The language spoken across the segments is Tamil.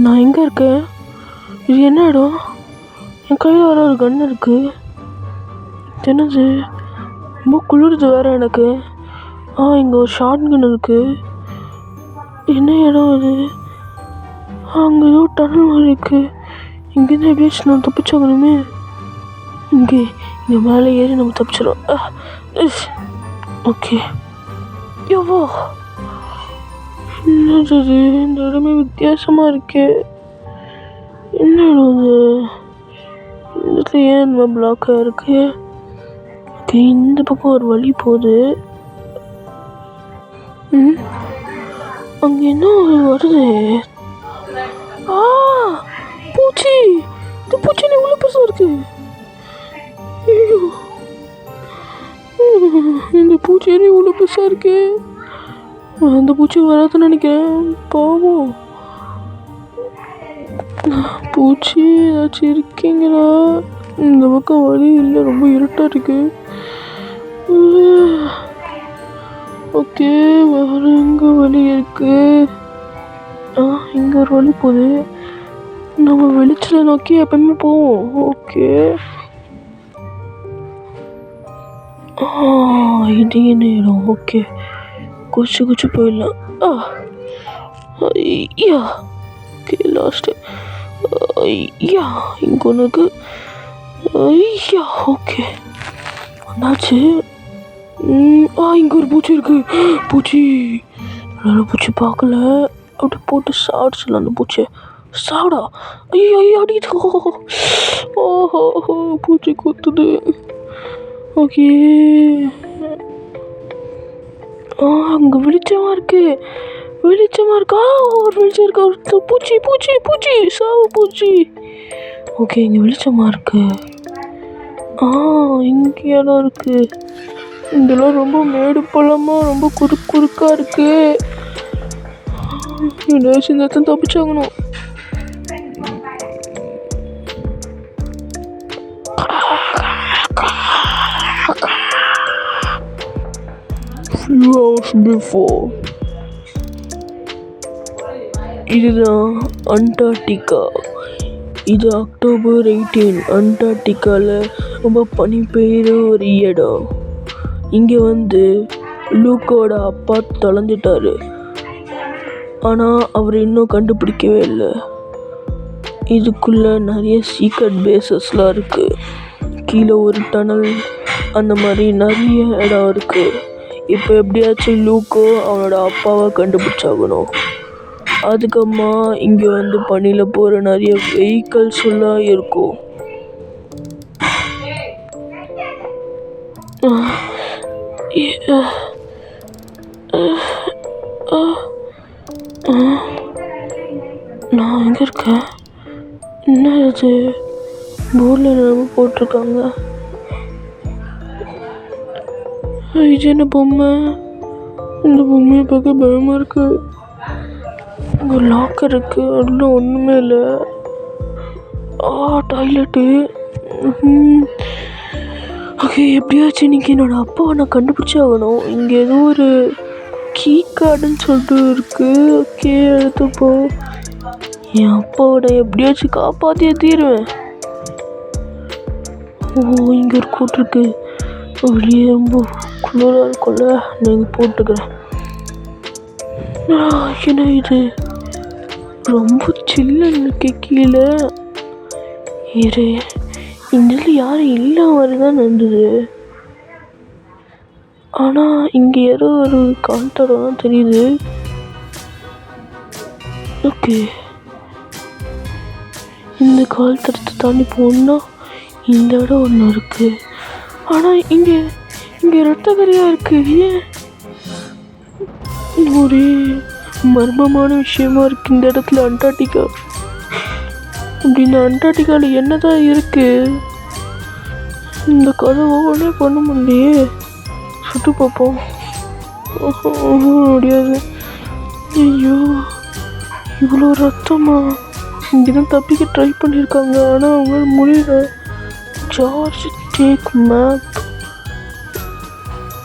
நான் எங்கே இருக்கேன்? இது என்ன இடம்? என் கையில் வர ஒரு கன் இருக்குது. என்னது? ரொம்ப குளிருது வேறு எனக்கு. இங்கே ஒரு ஷார்ட் கன் இருக்குது. என்ன இடம் இது? அங்கே ஏதோ டனல் மாதிரி இருக்குது. இங்கேருந்து எப்படியாச்சும் நான் தப்பிச்சாகணுமே. இங்கே மேலே ஏறி நம்ம தப்பிச்சிடும். ஓகே. எவ்வளோ என்னது? இந்த இடமே வித்தியாசமாக இருக்கு. என்ன இடம் இது? இந்த இடத்துல ஏன் இந்த பிளாக்காக இருக்கு? ஓகே, இந்த பக்கம் ஒரு வழி போகுது. அங்கே என்ன வருது? பூச்சி! இந்த பூச்சி எவ்வளோ பெருசாக இருக்கு. ஐயோ, இந்த பூச்சி இவ்வளோ பெருசாக இருக்கு. அந்த பூச்சி வராதுன்னு நினைக்கிறேன். பாவம். பூச்சி ஏதாச்சும் இருக்கீங்களா? இந்த பக்கம் வழி இல்லை, ரொம்ப இருட்டாக இருக்கு. ஓகே, வேறு எங்கே வழி இருக்கு? இங்கே ஒரு வழி போகுது. நம்ம வெளிச்சலை நோக்கி எப்பவுமே போவோம். ஓகே, இது என்ன இடம்? ஓகே, குச்சி போயிடலாம். ஐயா, ஓகே, லாஸ்ட்டு. ஐயா, இங்கே ஒன்று இருக்கு. ஐயா, ஓகே, என்னாச்சு? இங்கே ஒரு பூச்சி இருக்கு. பூச்சி நல்லா பூச்சி பார்க்கல. அப்படி போட்டு சாப்பிடுச்சுல அந்த பூச்சி. சாப்பிடா. ஐயோ அடிக்குது. ஓஹோ, பூச்சி குத்துது. ஓகே, அங்கே வெளிச்சமாக இருக்கு. ஒரு வெளிச்சம் இருக்கு. ஒரு பூச்சி சாவு பூச்சி. ஓகே, இங்கே வெளிச்சமாக இருக்கு. இங்கே இடம் இருக்கு. இதெல்லாம் ரொம்ப மேடு பள்ளமாக ரொம்ப குறுக்கா இருக்கு. ஏதாச்சும் இந்த இடத்துல தப்பிச்சாகணும். Few hours before. இதுதான் அண்டார்டிகா. இது அக்டோபர் 18 அண்டார்டிகாவில் ரொம்ப பனி பெய்கிற ஒரு இடம். இங்கே லூக்கோட அப்பா தொலைஞ்சிட்டாரு. ஆனால் அவர் இன்னும் கண்டுபிடிக்கவே இல்லை. இதுக்குள்ளே நிறைய சீக்ரெட் பேசஸ்லாம் இருக்குது. கீழே ஒரு டனல், அந்த மாதிரி நிறைய இடம் இருக்குது. இப்போ எப்படியாச்சும் லூக்கோ அவனோட அப்பாவை கண்டுபிடிச்சாகணும். அதுக்கப்புறமா இங்கே பனியில் போகிற நிறைய வெஹிக்கல்ஸ் எல்லாம் இருக்கும். நான் எங்கே இருக்கேன்? என்ன இது? போர்டில் என்னமோ போட்டிருக்காங்க. இது என்ன பொம்மை? இந்த பொம்மையை பார்க்க பயமாக இருக்கு. இங்கே லாக்கர் இருக்கு. அதில் ஒன்றுமே இல்லை. டாய்லெட்டு. ஓகே, எப்படியாச்சும் இன்னைக்கு என்னோட அப்பாவை நான் கண்டுபிடிச்சி ஆகணும். இங்கே ஏதோ ஒரு கீ கார்டுன்னு சொல்லிட்டு இருக்கு. ஓகே, எடுத்துப்போ. என் அப்பாவோட எப்படியாச்சும் காப்பாற்றியே தீருவேன். இங்கே ஒரு கூட்டு இருக்கு. வெளியே ரொம்ப குளிராக இருக்கும்ல, நான் போட்டுக்கிறேன். என்ன இது? ரொம்ப சில்லுன்னு இருக்கு கீழே. இரு, இந்த யாரும் இல்லை மாதிரிதான் இருந்தது. ஆனால் இங்கே ஏதோ ஒரு கால்தடம் தான் தெரியுது. ஓகே, இந்த கால்தடத்தை தாண்டி போகணுன்னா இந்த இடம் ஒன்று இருக்கு. ஆனால் இங்கே ரத்தக்கரையாக இருக்கு. ஏன்? ஒரே மர்மமான விஷயமா இருக்கு இந்த இடத்துல. அண்டார்டிகா அப்படின்னா அண்டார்டிகாவில் என்னதான் இருக்கு? இந்த கதை ஒவ்வொன்றே பண்ண முடியலையே. சுட்டு பார்ப்போம். முடியாது. ஐயோ, இவ்வளோ ரத்தமா? இங்கேதான் தப்பிக்க ட்ரை பண்ணியிருக்காங்க, ஆனால் அவங்களால முடியல. George take map.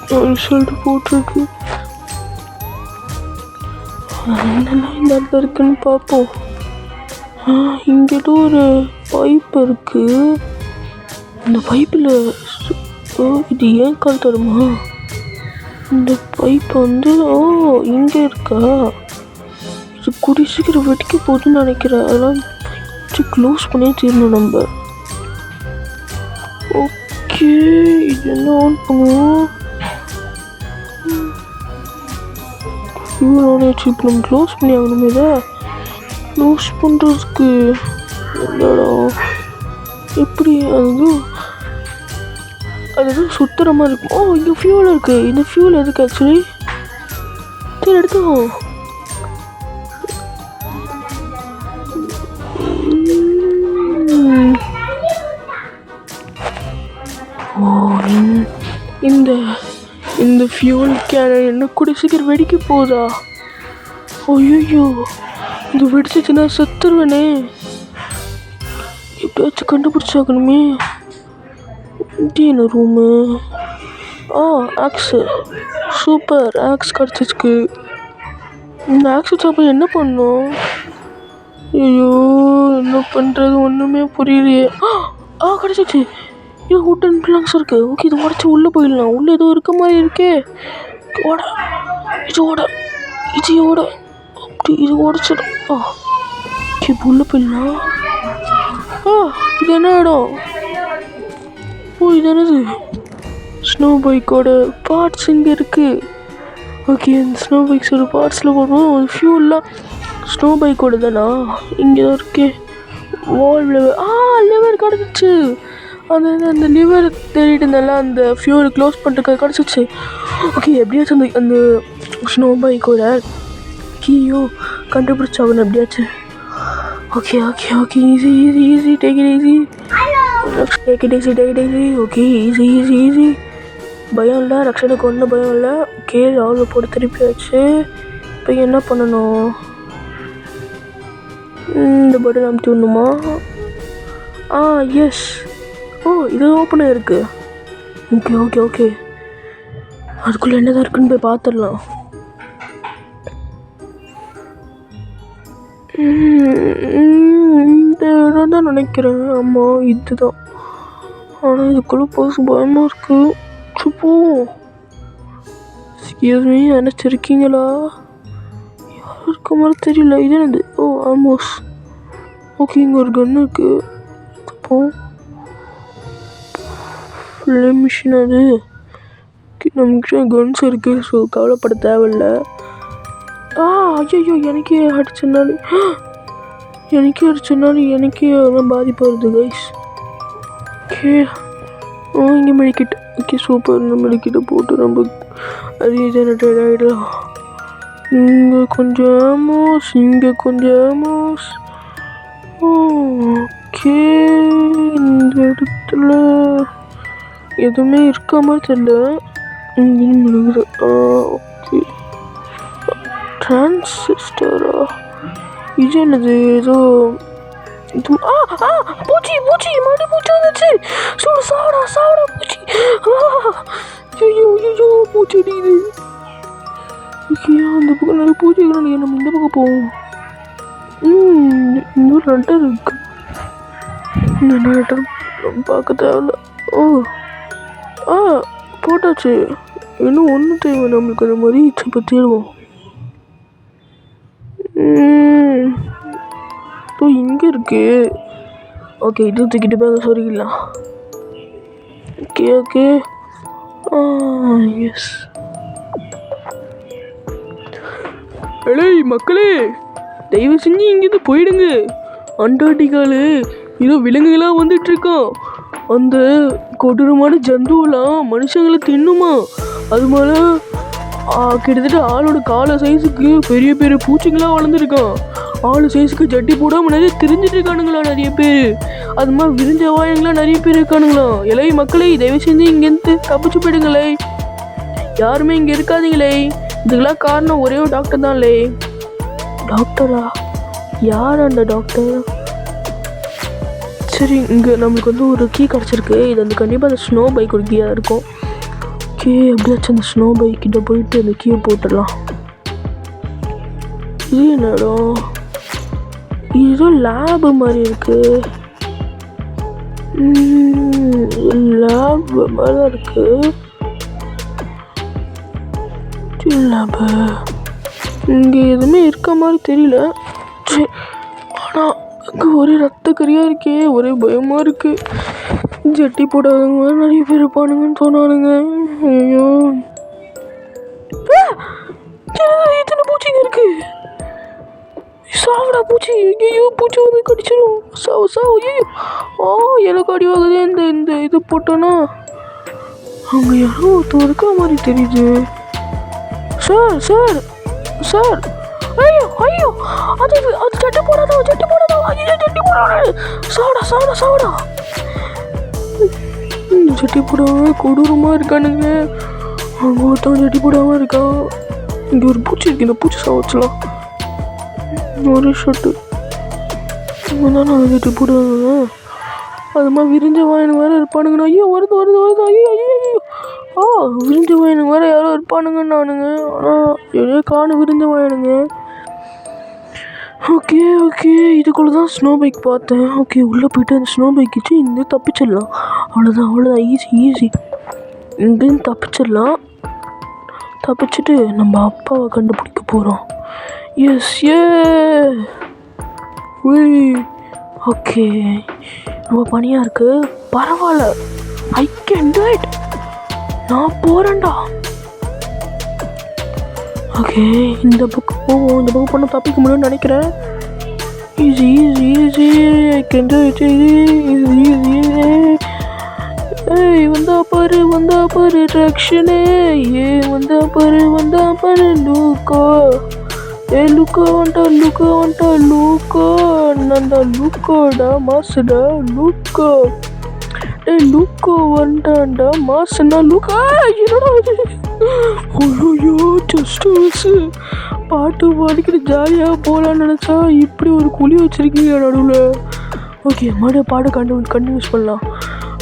ரிசல்ட் போட்டிருக்கு. என்னெல்லாம் இந்த இடத்துல இருக்குன்னு பார்ப்போம். இங்கிட்ட ஒரு பைப் இருக்கு. இந்த பைப்பில் இது ஏன் கால் தருமா? இந்த பைப் வந்து இங்கே இருக்கா? இது கூடிய சீக்கிரம் வெடிக்க போகுதுன்னு நினைக்கிறேன். அதெல்லாம் க்ளோஸ் பண்ணி தீரணும் நம்ம. ஓகே, இது என்ன ஆன் பண்ணுவோம்? இப்போ நம்ம க்ளோஸ் பண்ணி ஆகணுமே. இதை க்ளோஸ் பண்ணுறதுக்கு என்னடா எப்படி அது சுத்துற மாதிரி இருக்கும். இங்கே ஃபியூல் இருக்குது. இந்த ஃபியூல் எதுக்கு ஆக்சுவலி? சரி எடுத்துக்கோ. இந்த ஃபியூல் கேன் என்ன கூட சீக்கிரம் வெடிக்க போதா? ஐயோ, இது வெடிச்சிச்சுன்னா செத்துருவேனே. எப்படியாச்சும் கண்டுபிடிச்சாக்கணுமே. என்ன ரூமு? ஆக்ஸு. சூப்பர், ஆக்ஸ் கிடச்சிருக்கு. இந்த ஆக்ஸ் வச்சப்போ என்ன பண்ணோம்? ஐயோ, என்ன பண்ணுறது ஒன்றுமே புரியலையே. கிடச்சிச்சு. இது ஹுட்டன் பிளாங்ஸ் இருக்குது. ஓகே, இது உடச்சி உள்ளே போயிடலாம். உள்ளே ஏதோ இருக்க மாதிரி இருக்கே. இதோட அப்படி இது உடச்சிடும். ஓகே, இப்போ உள்ளே போயிடலாம். இது என்ன இடம்? இது என்னது? ஸ்னோ பைக்கோட பார்ட்ஸ் இங்கே இருக்குது. ஓகே, இந்த ஸ்னோ பைக்ஸோட பார்ட்ஸில் போடுவோம். ஃபியூல்லாம் ஸ்னோ பைக்கோட தானா? இங்கே தான் இருக்கே. வால் லிவர் கிடச்சிச்சு. அந்த லிவர் தேடிட்டு இருந்தாலும் அந்த ஃபியூரை க்ளோஸ் பண்ணுறதுக்கு கிடச்சிச்சு. ஓகே, எப்படியாச்சும் அந்த ஸ்னோ பைக்கோட கீயோ கண்டுபிடிச்சாகணும் எப்படியாச்சும். Okay, easy. Take it easy. Okay, easy. பயம் இல்லை, ரக்ஷனுக்கு ஒன்றும் பயம் இல்லை. ஓகே, ராகுல போட்டு திருப்பியாச்சு. இப்போ என்ன பண்ணணும்? இந்த பட்டன் அமுத்தி விடணுமா? எஸ். இது ஓப்பன் ஆகிருக்கு. ஓகே. அதுக்குள்ளே என்னதான் இருக்குன்னு போய் பார்த்துடலாம். இந்த இடம் தான் நினைக்கிறேன். ஆமாம், இதுதான். ஆனால் இதுக்குள்ளே போக பயமாக இருக்கு. போவோம். எக்ஸ்கியூஸ்மி, நினச்சிருக்கீங்களா? யாரும் இருக்க மாதிரி தெரியல. இது என்னது? ஆமோஸ். ஓகே, இங்கே ஒரு கன் இருக்கு. Flame machine. அது நமக்கு கன்ஸ் இருக்குது, ஸோ கவலைப்பட தேவையில்லை. ஐயோ, எனக்கே அடிச்சனாலும் எனக்கே அதெல்லாம் பாதிப்பு வருது கைஸ். ஓகே, இங்கே மெடிக்கிட். Okay, super. இந்த மெடிக்கிட்ட போட்டு நம்ம ரீஜெனரேட் ஆகிடலாம். இங்கே கொஞ்சம் ஆமோஸ். ஓகே, இந்த இடத்துல எதுவுமே இருக்க மாதிரி தெரியல. ஓகே, டிரான்சிஸ்டரா? இது என்னது? ஏதோ பூச்சி மறுபடியும் பூச்சி வந்துச்சு. சாவடா பூச்சி. ஐயோ, பூச்சி அடிக்குது. ஓகே, அந்த பக்கம் நிறைய பூச்சி இருக்கிறாங்க. நம்ம இந்த பக்கம் போவோம். இன்னொரு லெட்டர் இருக்கு. இந்த லெட்டர் பார்க்க தேவையில்ல. போட்டாச்சு. இன்னும் ஒன்றும் தேவை நம்மளுக்கு. அந்த மாதிரி இப்போ தேடுவோம். இங்கே இருக்கு. ஓகே, இது தூக்கிட்டு போய் சொல்லிக்கலாம். ஓகே. எஸ். மக்களே, தயவு செஞ்சு இங்கேருந்து போயிடுங்க. அண்டார்டிகாவில் ஏதோ விலங்குகளாக வந்துட்டு இருக்கோம். அந்த கொடூரமான ஜந்துவெல்லாம் மனுஷங்களை தின்னுமா? அது மேலே கிட்டத்தட்ட ஆளோட காலை சைஸுக்கு பெரிய பெரிய பூச்சிங்களாம் வளர்ந்துருக்கான். ஆளு சைஸுக்கு ஜட்டி போடாமல் நிறைய தெரிஞ்சிட்டு இருக்கானுங்களா நிறைய பேர். அது மாதிரி விரிஞ்ச வாயங்களாம் நிறைய பேர் இருக்கானுங்களாம். இலை மக்களே, தயவு செஞ்சு இங்கேருந்து தப்பிச்சு போயிடுங்களே. யாருமே இங்கே இருக்காதீங்களே. இதுக்கெல்லாம் காரணம் ஒரே ஒரு டாக்டர் தான். டாக்டரா? யார் அந்த டாக்டர்? சரி, இங்கே நம்மளுக்கு ஒரு கீ கிடச்சிருக்கு. இது கண்டிப்பாக அந்த ஸ்னோ பைக் ஒரு கீயாக இருக்கும். ஓகே, ஓகே, எப்படியாச்சும் அந்த ஸ்னோ பைக் கிட்ட போயிட்டு அந்த கீயை போட்டுடலாம். இது என்ன இடம்? இது லேபு மாதிரி இருக்கு. லேப் மாதிரி தான் இருக்கு. லேபு இங்கே எதுவுமே இருக்க மாதிரி தெரியல. சரி, ஆனால் அங்கே ஒரே ரத்த கறியாக இருக்கே, ஒரே பயமாக இருக்கு. ஜட்டி போடாதவங்க நிறைய பேர் இருப்பானுங்கன்னு சொன்னானுங்க. ஐயோ, எத்தனை பூச்சிங்க இருக்கு. சாவடா பூச்சி. ஐயோ, பூச்சி வந்து கடிச்சிடும். சாவு சாவு. ஐயோ, எனக்கு அடி ஆகுது. இந்த இது போட்டோன்னா அங்கே யாரோ ஒருத்தர் இருக்கிற மாதிரி தெரியுது. Sir sir sir. ஐயோ ஐயோ, அது ஜட்டி போடாதோ. ஐயோ, ஜட்டி போடாது. சாவடா. ஜட்டி போடாம கொடூரமாக இருக்கானுங்க. அங்கே ஒருத்தவன் ஜட்டி போடாமல் இருக்கான். இங்கே ஒரு பூச்சி இருக்கு, இந்த பூச்சி சாவச்சலாம். ஒரே ஷர்ட்டு தானே அதை ஜட்டி போடுவாங்க. அது மாதிரி விரிஞ்ச வாயனுங்க வேறு இருப்பானுங்கண்ணா. ஐயோ, வருது. ஐயோ, விரிஞ்ச வாயனுங்க வேறு யாரோ இருப்பானுங்கன்னானுங்க. ஆனால் எதையோ காணு விரிஞ்ச வாயனுங்க. ஓகே, இதுக்குள்ளே தான் ஸ்னோ பைக் பார்த்தேன். ஓகே, உள்ளே போய்ட்டு அந்த ஸ்னோ பைக் வச்சு இங்கே தப்பிச்சிடலாம். அவ்வளோதான். ஈஸி. இங்கேருந்து தப்பிச்சிடலாம். தப்பிச்சுட்டு நம்ம அப்பாவை கண்டுபிடிக்க போகிறோம். எஸ். ஓகே, ரொம்ப பனியாக இருக்குது. பரவாயில்ல, ஐ கேன் டு இட். நான் போகிறேன்டா. ஓகே, இந்த பக்கம் போவோம். இந்த பக்கம் பண்ண தப்பிக்க முடியும்னு நினைக்கிறேன். Easy. I can to it. Easy. ஏய், வந்தா பாரு ட்ராக்ஷனே. வந்தா பாரு லூக்கோ. லூக்கோ வந்துட்டா. நந்தா லூக்கோடா மாசுடா. லூக்கோ வந்துட்டான்டா மாசுனா. லூக்கா என்னடா அது? ஐயோ, ஜஸ்ட் மிஸ். பாட்டு பாடிக்கிட்டு ஜாலியாக போகலான்னு நினச்சா இப்படி ஒரு குழி வச்சுருக்கீங்க நடுவில். ஓகே, மறுபடியும் பாட்டு கண்டினியூஸ் பண்ணலாம்.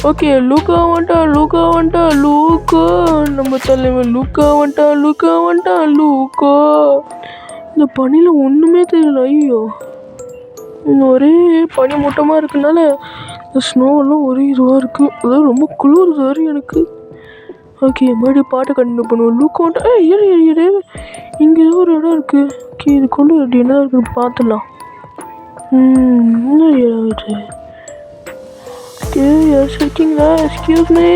ஓகே, லூக்கா வந்துட்டா. லூக்கோ நம்ம தலைவன். லூக்கா வந்துட்டா. லூக்கோ. இந்த பனியில் ஒன்றுமே தெரியல. ஐயோ, ஒரே பனி மூட்டமாக இருக்குனால இந்த ஸ்னோவெல்லாம் ஒரே இதுவாக இருக்குது. அதாவது ரொம்ப குளிருது வேறு எனக்கு. ஓகே, மறுபடியும் பாட்டை கண்டினியூ பண்ணுவோம். லூக்கா வந்துட்டா. இரு இங்கே ஏதோ ஒரு இடம் இருக்குது. ஓகே, இதுக்குள்ளே அப்படி என்ன இருக்குன்னு பார்த்துடலாம். என்ன இடம் இது? ஓகே, யாராச்சும் இருக்கீங்களா? Excuse me.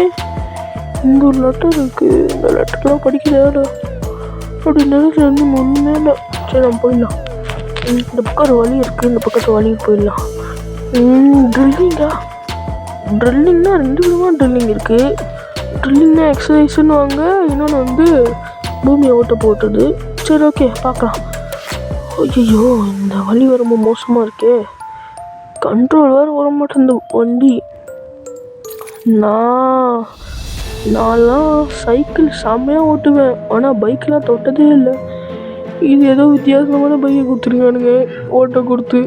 இங்கே ஒரு லெட்டர் இருக்குது. இந்த லெட்டர்லாம் படிக்கிறதா அப்படி நினைச்சு ஒன்றுமே இல்லை. சரி, நம்ம போயிடலாம். இந்த பக்கம் ஒரு வழி இருக்குது. இந்த பக்கத்து வழி போயிடலாம். ட்ரில்லிங்னா 2 விதமாக ட்ரில்லிங் இருக்குது. ட்ரில்லிங்னா எக்ஸசைஸ்ன்னு வாங்க, இன்னொன்று வந்து பூமியை ஓட்ட போட்டுது. சரி, ஓகே, பார்க்கலாம். ஐயோ, இந்த வழி ரொம்ப மோசமாக இருக்கே. கண்ட்ரோல் வேறு வர மாட்டேன் இந்த வண்டி. நான்லாம் சைக்கிள் செம்மையாக ஓட்டுவேன், ஆனால் பைக்கெலாம் தொட்டதே இல்லை. இது ஏதோ வித்தியாசமான பைக்கை கொடுத்துருக்கானுங்க ஓட்ட கொடுத்து.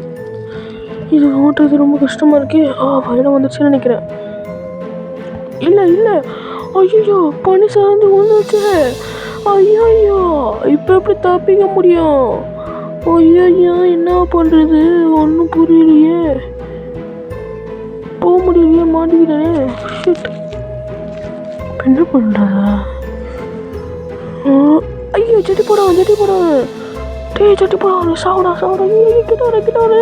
இது ஓட்டுறது ரொம்ப கஷ்டமாக இருக்கே. பயணம் வந்துச்சுன்னு நினைக்கிறேன். இல்லை. ஐயோ, பனி சார்ந்து வந்துச்சு. ஐயோ, இப்போ எப்படி தப்பிக்க முடியும்? ஐயோ, என்ன பண்ணுறது? ஒன்றும் புரியலையே. போக முடியலையே, மாட்டிக்கிட்டேனே. என்ன பண்ணுறதா? ஐயோ, ஜட்டி போடாது. டேய், ஜட்டி போடாது. சாவடா. கிட்ட வர.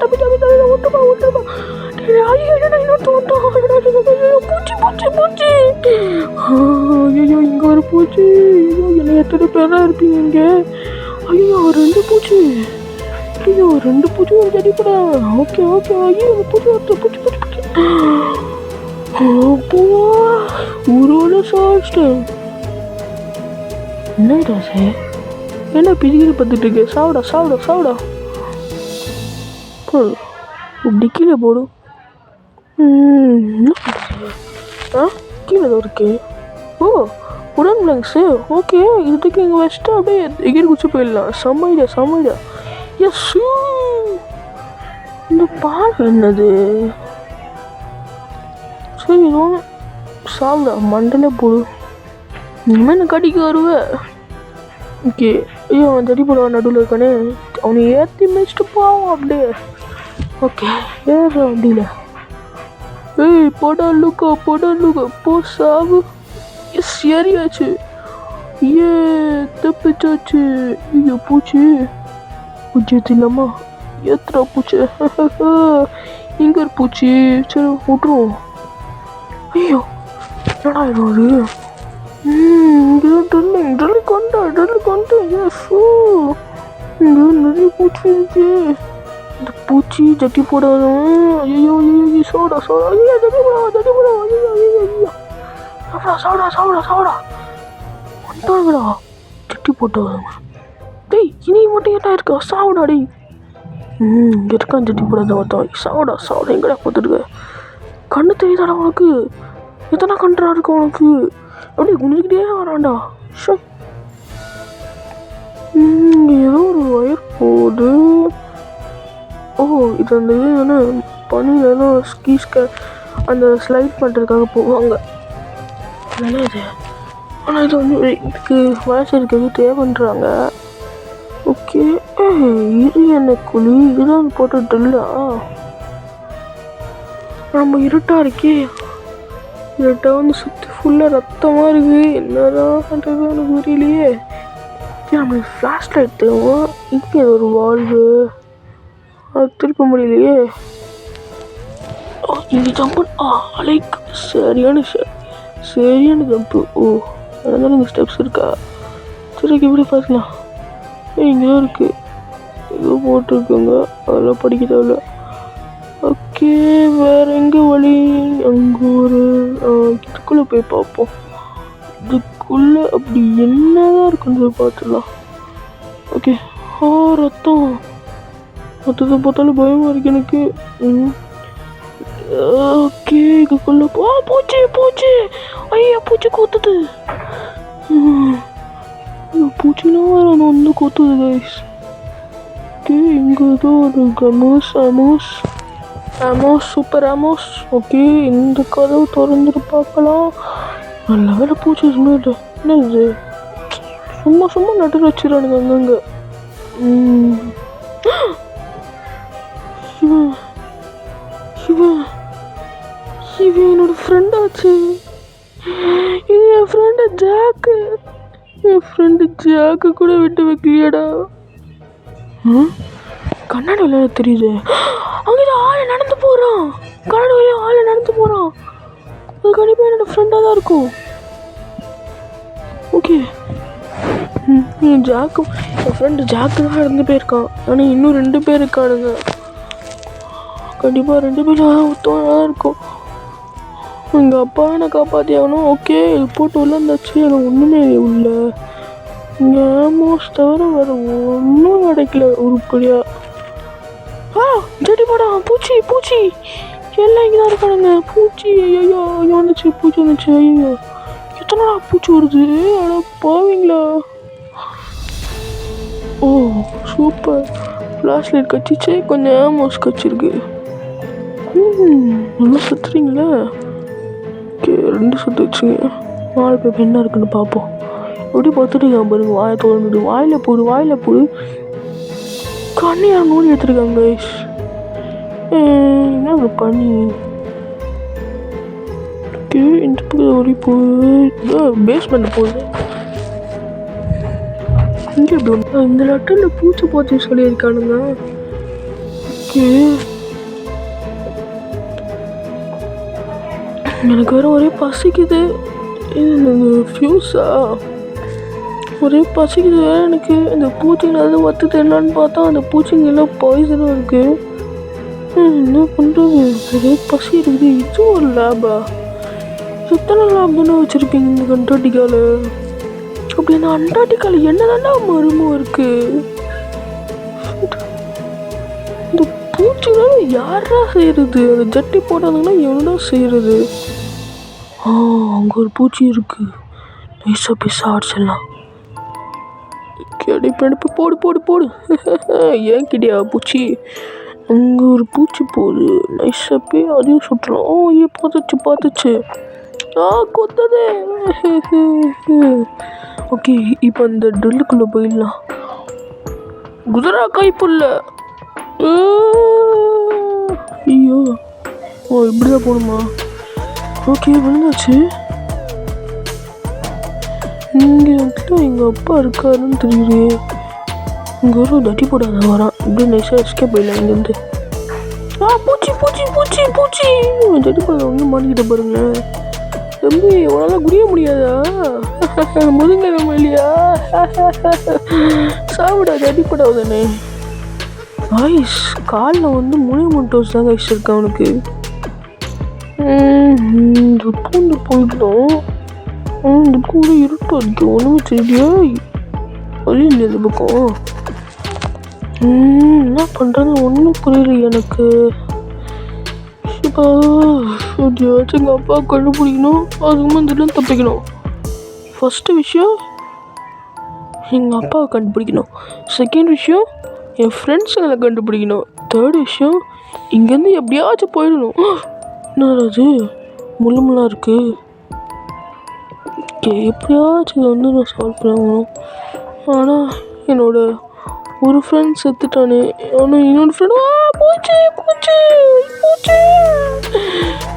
தப்பி ஒட்டுப்பா. ஐயோ, பூச்சி. ஐயோ, இங்கே ஒரு பூச்சி. என்ன எத்தனை பேராக இருப்பீங்க இங்கே? ஐயோ, 2 பூச்சி. ஐயோ, 2 பூச்சி ஒரு ஜட்டி போடா. ஓகே. ஐயோ, பூச்சி. ஊரோட சாப்பிட்டேன். என்ன ராசே, என்ன பிரிக்கிற பார்த்துட்டு இருக்கு? சாப்பிடா. டிக்கில போடு. கீழே ஏதோ இருக்கு. உடன் பிளாங்க்ஸு. ஓகே, இதுக்கு இங்கே வச்சுட்டு அப்படியே எகிரி குச்சி போயிடலாம். செம்ம ஐடியா. எஸ். இந்த பால் என்னது? சரி, சாப்பிட மண்டலே போடு. இனிமேல் நான் கடிக்க வருவேன். ஓகே. ஐயோ அவன் தடி போடுவா நடுவில் இருக்கானே, அவனை ஏற்றி மிச்சிட்டு போவான் அப்படியே. ஓகே ஏற வண்டியில். ஏய் போடா லுக்கா போ சாவு. எஸ் ஏறியாச்சு. ஏ தப்பிச்சாச்சு. ஐயோ பூச்சி ஏற்றிடலாமா? ஏத்துறா பூச்சி. இங்கே ஒரு பூச்சி. சரி விட்ருவோம். ஐயோ என்னடா இது அது? இங்கே ட்ரில்லிங் கொண்டு எஸ். இங்கே நிறைய பூச்சி இருக்கு. இந்த பூச்சி ஜட்டி போடாதவன். ஐயோ சோடா ஐயோ ஜட்டி போடாவா. ஐயோ சாவடா வந்துட்டாங்கடா ஜட்டி போட்டவன். டேய் இனி மட்டும் ஏட்டா இருக்கா? சாவடா டேய். இங்கே இருக்கான் ஜட்டி போடாத ஒருத்தன். சாவடா எங்கடா பார்த்துருக்க? கண்ணு தெரியுதாடா உனக்கு? எத்தனை கண்டா இருக்கு உனக்கு? அப்படியே குனிஞ்சுக்கிட்டே வரான்டா. ஷோ ஏதோ ஒரு ஒயர் போகுது. ஓ இது அந்த இது பனியிலலாம் ஸ்கீஸ்க அந்த ஸ்லைட் பண்ணுறதுக்காக போவாங்க. அதனால் இது ஆனால் இது வந்து இதுக்கு வயசு இருக்கிறது தேவைன்றாங்க. ஓகே இது என்ன குழி? இதுதான் போட்டு ட்ரில்லா? நம்ம இருட்டாக இருக்கே. இருட்டாக வந்து சுற்றி ஃபுல்லாக ரத்தமாக இருக்குது. என்னதான் பண்ணுறது எனக்கு புரியலையே. நம்மளுக்கு ஃப்ளாஷ் லைட் தேவை. இங்கே ஒரு வால்வு அது திருப்ப முடியலையே. இங்கே ஜம்ப் லைக் சரியான ஜம்ப்பு. ஓ அதனால இங்கே ஸ்டெப்ஸ் இருக்கா? சரி இப்படி பார்க்கலாம். இங்கே தான் இருக்குது. ஏதோ போட்டிருக்குங்க, அதெல்லாம் படிக்க தேவையில்ல. ஓகே வேறு எங்கே வழி? அங்கே ஒரு இதுக்குள்ளே போய் பார்ப்போம். இதுக்குள்ளே அப்படி என்னதான் இருக்குன்னு போய் பார்த்துடலாம். ஓகே ரத்தம் மொத்தத்தை பார்த்தாலும் பயமாக இருக்கு எனக்கு. ஓகே இதுக்குள்ளே பூச்சி. ஐயா பூச்சி கொத்துது. பூச்சினா வந்து கொத்துது கைஸ். ஓகே இங்கே ஏதோ ஒரு அமோஸ் சூப்பர் அமோஸ். ஓகே இந்த கதவு திறந்துட்டு பார்க்கலாம். நல்ல வேலை பூச்சி ஸ்மெல். என்ன இது சும்மா நட்டு வச்சிடறானுங்க அங்கங்க. இவன் என்னோட ஃப்ரெண்டாச்சு. இது என் ஃப்ரெண்டு ஜாக்கு. என் ஃப்ரெண்டு ஜாக்கு கூட விட்டு வைக்கலையாடா. கண்ணாடி விளையாட தெரியுது. அங்கே ஆளை நடந்து போகிறான். கண்ணாடி வழியாக ஆளை நடந்து போகிறான். அது கண்டிப்பாக என்னோடய ஃப்ரெண்டாக தான் இருக்கும். ஓகே என் ஃப்ரெண்டு ஜாக்கு தான் இறந்து போயிருக்கான். ஆனால் இன்னும் 2 பேர் இருக்கானுங்க. கண்டிப்பாக 2 பேர் ஒருத்தவனாக தான் இருக்கும். எங்கள் அப்பாவே நான் காப்பாற்றி ஆகணும். ஓகே இது போட்டு உள்ளாந்தாச்சு. அதில் ஒன்றுமே உள்ள இங்கே ஆமோஸ் தவிர வேறு ஒன்றும் கிடைக்கல உருப்படியாக. ஜட்டி போடா பூச்சி எல்லாம் இங்கே தான் இருக்கானுங்க. பூச்சி ஐயோ வந்துச்சு. பூச்சி வந்துச்சு. ஐயோ எத்தனை பூச்சி வருது? ஆனால் போவீங்களா? ஓ சூப்பர் ஃப்ளாஷ் லைட் கச்சிச்சு. கொஞ்சம் ஆமோஸ் கச்சிருக்கு. நல்லா சுற்றுறீங்களா? ஓகே 2 சுற்று வச்சுங்க. வாழை பேப்பர் என்ன இருக்குன்னு பார்ப்போம். எப்படி பார்த்துட்டு பாருங்க. வாயை தோணுது. வாயில் போடு. கண்ணியாக நூல் எடுத்துருக்காங்க கைஸ். என்ன பண்ணி ஓகே இந்த பக்கம் ஓடி போகுது. பேஸ்மெண்ட் போகுது. இங்கே எப்படி இந்த லெட்டரில் பூச்சி போச்சு சொல்லியிருக்கானுங்க. ஓகே எனக்கு வேறு ஒரே பசிக்குது. இது ஃப்யூஸா? ஒரே பசிக்குது வேறு எனக்கு. இந்த பூச்சிங்க எதாவது வத்துது என்னான்னு பார்த்தா அந்த பூச்சிங்க எல்லாம் பாய்சனும் இருக்குது. என்ன பண்ணுறது? ஒரே பசி இருக்குது. இது ஒரு லேபா? எத்தனை லேப் தானே வச்சுருப்பீங்க இந்த அண்டார்டிகாவில்? அப்படி இந்த அண்டார்டிகாவில் என்ன தானே மர்மம் இருக்குது? இந்த பூச்சிலாம் யாரா செய்கிறது? அந்த ஜட்டி போட்டாங்கன்னா எவ்வளோ செய்கிறது? அங்கே ஒரு பூச்சி இருக்குது. நைஸாக பிஸா அடிச்சிடலாம். அடிப்பு போடு. ஏன் கிட்டியா பூச்சி? அங்கே ஒரு பூச்சி போகுது. நைஸாக போய் அதையும் சுட்டுலாம். பார்த்துச்சு. கொத்ததே. ஓகே, இப்போ அந்த ட்ரில்லுக்குள்ளே போயிடலாம். குதிரா கைப்புள்ள. ஐயோ, இப்படிதான் போகணுமா? ஓகே, விழுந்தாச்சு. இங்கே எங்கள் அப்பா இருக்காருன்னு தெரியலையே. இங்கே வரும் தட்டி போடாத வரான். இப்படி நைஸாக எஸ்கேப் போயிடலாம் இங்கேருந்து. பூச்சி பூச்சி பூச்சி பூச்சி தட்டி போட வந்து மாட்டிக்கிட்ட பாருங்களேன். தம்பி, உன்னால குடிய முடியாதா? முதுங்க நம்ம இல்லையா? சாப்பிடா, தட்டி போடாதானே. ஐஸ் காலில் வந்து முனைமட்டோஸ் தான் ஐஸ் இருக்கு அவனுக்கு. இந்த பூண்டு போயிட்டோம். இந்த கூட இருட்டு அடிக்கும், ஒன்றுமே தெரியலையா? வழி இல்லை இந்த பக்கம். என்ன பண்ணுறது ஒன்றும் புரியல எனக்கு. எப்படியாச்சும் எங்கள் அப்பா கண்டுபிடிக்கணும், அதுக்கு இதெல்லாம் தப்பிக்கணும். ஃபஸ்ட்டு விஷயம் எங்கள் அப்பாவை கண்டுபிடிக்கணும். செகண்ட் விஷயம் என் ஃப்ரெண்ட்ஸுங்களை கண்டுபிடிக்கணும். தேர்ட் விஷயம் இங்கேருந்து எப்படியாச்சும் போயிடணும். என்னது முள்ளுமுள்ளாக இருக்குது. எப்படியாச்சும் இதை வந்து நான் சால்வ் பண்ணணும். ஆனால் என்னோட ஒரு ஃப்ரெண்ட் செத்துட்டானே. ஆனால் இன்னொரு ஃப்ரெண்ட் பூச்சி பூச்சி பூச்சி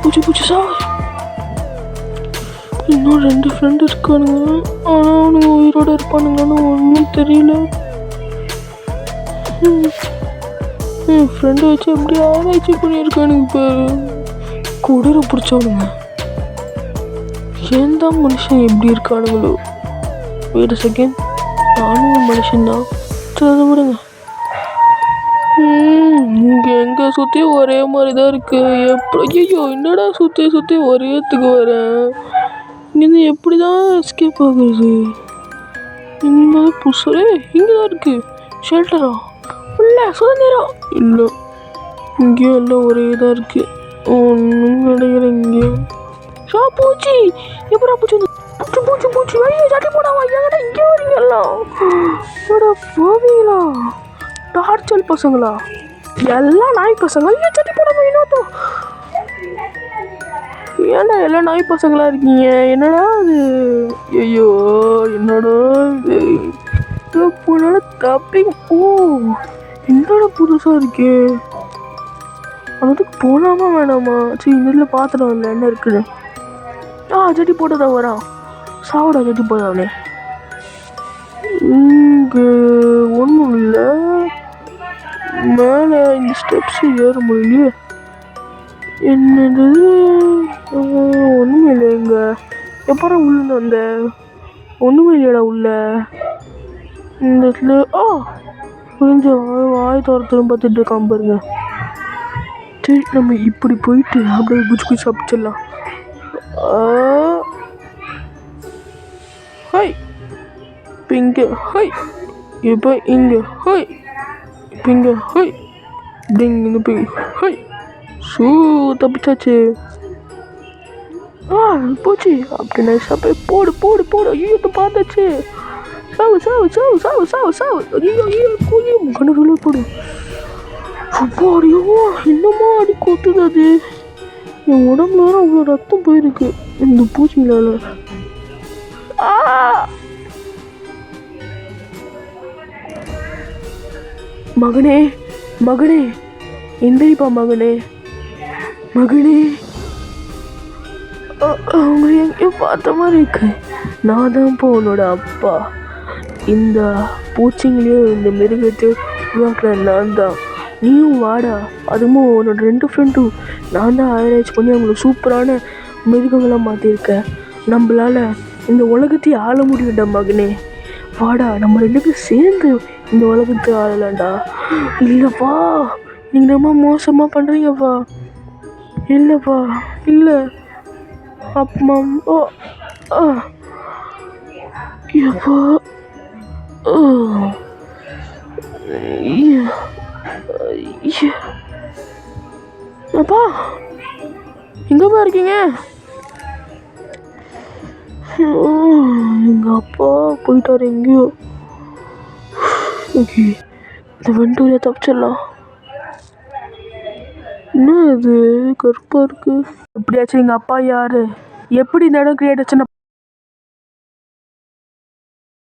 பூச்சி பூச்சி சார். இன்னும் 2 ஃப்ரெண்டு இருக்கானுங்க. ஆனால் அவனுங்க உயிரோடு இருப்பானுங்கன்னு ஒன்றும் தெரியல. என் ஃப்ரெண்டை வச்சு எப்படி ஆராய்ச்சி பண்ணியிருக்கானுங்க. இப்போ கொடூர பிடிச்சவனுங்க. ஏன் தான் மனுஷன் எப்படி இருக்கானுங்களோ. வெயிட் அ செகண்ட், நானும் மனுஷன்தான். அதை விடுங்க. இங்கே எங்கே சுற்றியும் ஒரே மாதிரி தான் இருக்குது. ஐயோ, என்னடா சுற்றி சுற்றி ஒரேத்துக்கு வரேன். இங்கேருந்து எப்படி தான் எஸ்கேப் ஆகுறது? இந்த புதுசே இங்கே தான் இருக்குது. ஷெல்டரா இல்லை, சுதந்திரம் இல்லை. இங்கேயும் எல்லாம் ஒரே தான் இருக்குது. ஒன்றும் கிடையாது இங்கே. பூச்சி எப்படா பூச்சி வந்து பூச்சி பூச்சி பூச்சி ஐயோ சட்டி போடாமா? எங்கடா இங்கே வரீங்கல்லாம்? போவீங்களா டார்ச்சல் பசங்களா? எல்லாம் நாய் பசங்க. ஐயோ சட்டி போடாமா? இன்னொரு ஏன்டா எல்லாம் நாய் பசங்களா இருக்கீங்க? என்னடா அது? ஐயோ என்னடா இது? போனால தப்பி. என்னடா புதுசாக இருக்கே. அதுக்கு போகலாமா வேணாமா? சரி, இந்த இதில் பார்த்துட்டு வரல என்ன இருக்குது. ஜட்டி போட்டதா வரான். சாப்பிடா ஜட்டி போதாவனே. இங்கே ஒன்றும் இல்லை. மேலே இந்த ஸ்டெப்ஸ் ஏற முடியலையே. என்னது ஒன்றுமே இல்லை. இங்கே எப்பறம் உள்ள வந்த ஒன்றுமே இல்லையடா உள்ள. இந்த இடத்துல கொஞ்சம் வாய் தோரத்துன்னு பார்த்துட்டு இருக்கான் பாருங்க. சரி, நம்ம இப்படி போயிட்டு அப்படியே குச்சி குச்சி சாப்பிச்சிடலாம். ஹை இப்போ இங்கே ஹை, இப்போ இங்கே ஹை, இப்போ இங்கே ஹை, இங்கே போய் ஹை. தப்பிச்சாச்சு. போச்சு. அப்படி நைஸாக போய் போடு போடு போடு. ஐயோ இப்போ பார்த்தாச்சு. சாவு சாவு சாவு சாவு சாவு சாவு. ஐயோ ஐயோ ஐயோ கண்ணூரில் போடு. அப்பாடியோ என்னமோ அடி கொத்துது அது. என் உடம்புல வேற அவ்வளோ ரத்தம் போயிருக்கு இந்த பூச்சிங்களால. மகனே மகனே எந்திரிப்பா மகனே மகனே. அவங்க எங்கேயோ பார்த்த மாதிரி இருக்கு. நான் தான் இப்போ உன்னோட அப்பா. இந்த பூச்சிங்களையும் இந்த மிருகத்தை உருவாக்குற நான் தான். நீயும் வாடா. அதுவும் உன்னோட 2 ஃப்ரெண்டும் நான் தான் ஆராய்ச்சி பண்ணி அவங்கள சூப்பரான மிருகங்களாக மாற்றிருக்கேன். நம்மளால் இந்த உலகத்தையே ஆள முடியும்டா மகனே. வாடா, நம்ம 2 பேரும் சேர்ந்து இந்த உலகத்தை ஆளலாம்டா. இல்லைப்பா, நீங்கள் ரொம்ப மோசமாக பண்ணுறீங்கப்பா. இல்லைப்பா இல்லை. அப்பா எப்பா அப்பா எங்கப்பா இருக்கீங்க? எங்கள் அப்பா போயிட்டார் எங்கேயோ. ஓகே, இந்த வண்டியில் தப்பிச்சிடலாம். என்ன இது கருப்பாக இருக்குது? எப்படியாச்சும் எங்கள் அப்பா யார் எப்படி இந்த இடம் கிரியேட் ஆச்சுன்னு